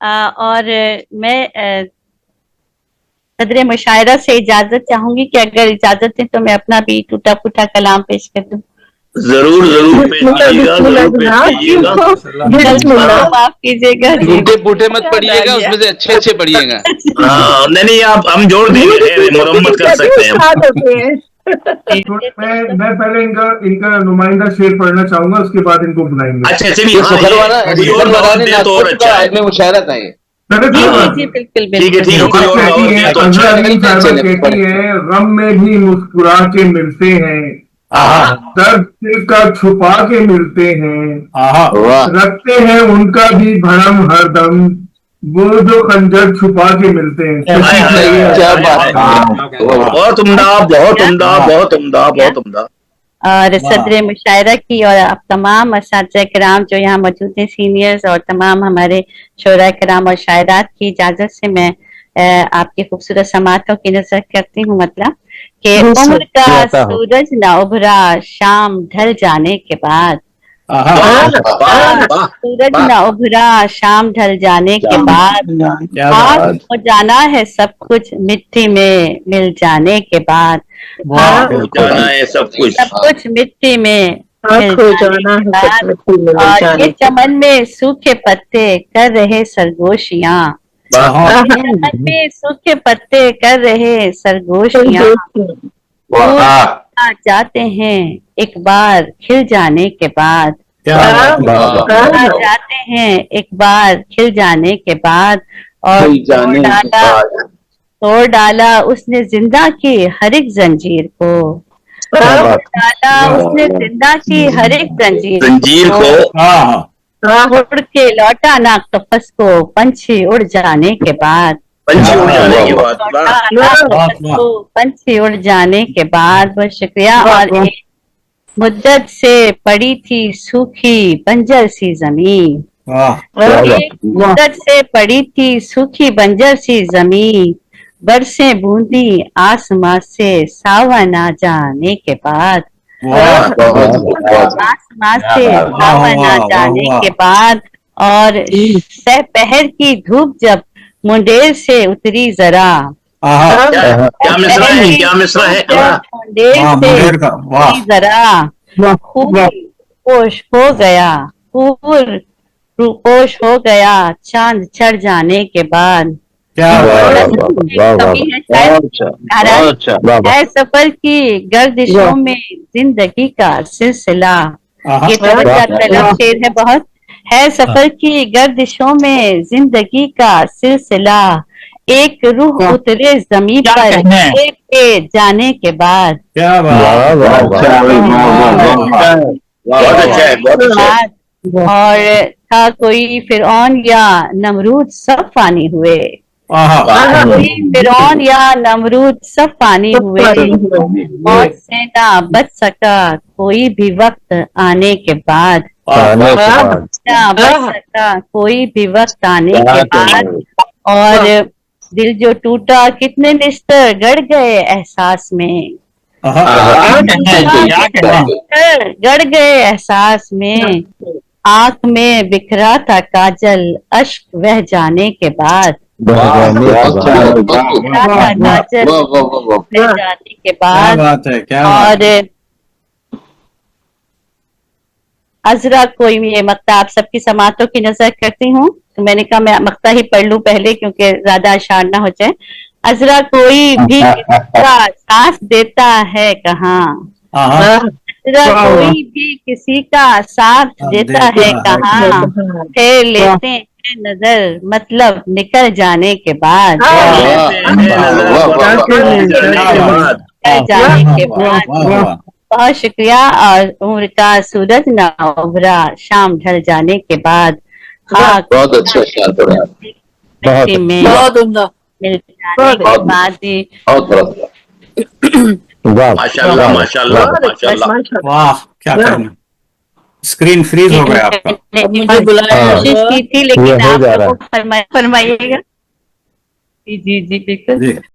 اور میں صدر مشاعرہ سے اجازت چاہوں گی کہ اگر اجازت ہے تو میں اپنا بھی ٹوٹا پھوٹا کلام پیش کر دوں. ضرور پیش کیجیے گا، ضرور پیش کیجیے گا. معاف کیجیے گا. ٹوٹے پھوٹے مت پڑھیے گا، اس میں سے اچھے اچھے پڑھیے گا. ہاں نہیں آپ ہم جوڑ دیں گے، مرمت کر سکتے ہیں. میں پہلے ان کا نمائندہ شعر پڑھنا چاہوں گا، اس کے بعد ان کو بلائیں گے. اچھا چلیے، مشاعرہ تھا یہ. جی بالکل ٹھیک ہے کہتی ہے غم میں بھی مسکرا کے ملتے ہیں، درد دل کا چھپا کے ملتے ہیں، رکھتے ہیں ان کا بھی بھرم ہر دم، وہ جو خنجر چھپا کے ملتے ہیں. بہت عمدہ، بہت عمدہ، بہت عمدہ، بہت عمدہ. اور صدر مشاعرہ کی اور آپ تمام اساتذہ کرام جو یہاں موجود ہیں، سینئرز، اور تمام ہمارے شعراء کرام اور شاعرات کی اجازت سے میں آپ کی خوبصورت سماعتوں کی نظر کرتی ہوں. مطلب کہ عمر کا سورج نہ ابھرا شام ڈھل جانے کے بعد، سورج نہ ابھرا شام ڈھل جانے کے بعد، ہو جانا ہے سب کچھ مٹی میں مل جانے کے بعد، سب کچھ مٹی میں مل جانے کے بعد، اور یہ چمن میں سوکھے پتے کر رہے سرگوشیاں، چمن میں سوکھے پتے کر رہے سرگوشیاں، جاتے ہیں ایک بار کھل جانے کے بعد، جاتے ہیں ایک بار کھل جانے کے بعد، اور توڑ ڈالا اس نے زندہ کی ہر ایک زنجیر کو، ڈالا اس نے زندہ کی ہر ایک زنجیر کو، اڑ کے لوٹا نا قفس کو پنچھی اڑ جانے کے بعد، پنچھی اڑ جانے کے بعد. بہت شکریہ. اور ایک مدت سے پڑی تھی سوکھی بنجر سی زمین، مدت سے پڑی تھی سوکھی بنجر سی زمین، برسیں بوندی آسمان سے ساون آ جانے کے بعد، آسمان سے ساون آ جانے کے بعد، اور سہ پہر کی دھوپ جب منڈیر سے اتری ذرا، ذرا خوب پوش ہو گیا، خوب روپوش ہو گیا چاند چڑھ جانے کے بعد، ہے سفر کی گردشوں میں زندگی کا سلسلہ. یہ توجہ طلب شعر ہے بہت. ہے سفر کی گردشوں میں زندگی کا سلسلہ، ایک روح اترے زمین پر ایک کے جانے کے بعد، اور تھا کوئی فرعون یا نمرود سب فانی ہوئے، کوئی فرعون یا نمرود سب فانی ہوئے، موت سے نہ بچ سکا کوئی بھی وقت آنے کے بعد، نہ بچ سکا کوئی بھی وقت آنے کے بعد. اور دل جو ٹوٹا کتنے نشتر گڑ گئے احساس میں، گڑ گئے احساس میں، آنکھ میں بکھرا تھا کاجل اشک بہہ جانے کے بعد، جانے کے بعد. اور عذرا کوئی یہ مقطع آپ سب کی سماعتوں کی نظر کرتی ہوں. تو میں نے کہا میں مقطع ہی پڑھ لوں پہلے کیونکہ زیادہ اشعار نہ ہو جائے. عذرا کوئی بھی سانس دیتا ہے کہاں، عذرا کوئی بھی کسی کا ساتھ دیتا ہے کہاں، پھر لیتے ہیں نظر مطلب نکل جانے کے بعد، جانے کے بعد. بہت شکریہ. اور عمر کا سورج نہ ابھرا شام ڈھل جانے کے بعد، بہت اچھا خیال کرا، بہت عمدہ مل جانے کے بعد. ماشاءاللہ ماشاءاللہ ماشاءاللہ. واہ کیا کرنا، اسکرین فریز ہو گیا آپ کا. مجھے بلایا کوشش کی تھی لیکن آپ لوگ فرمائیے گا. جی جی بالکل.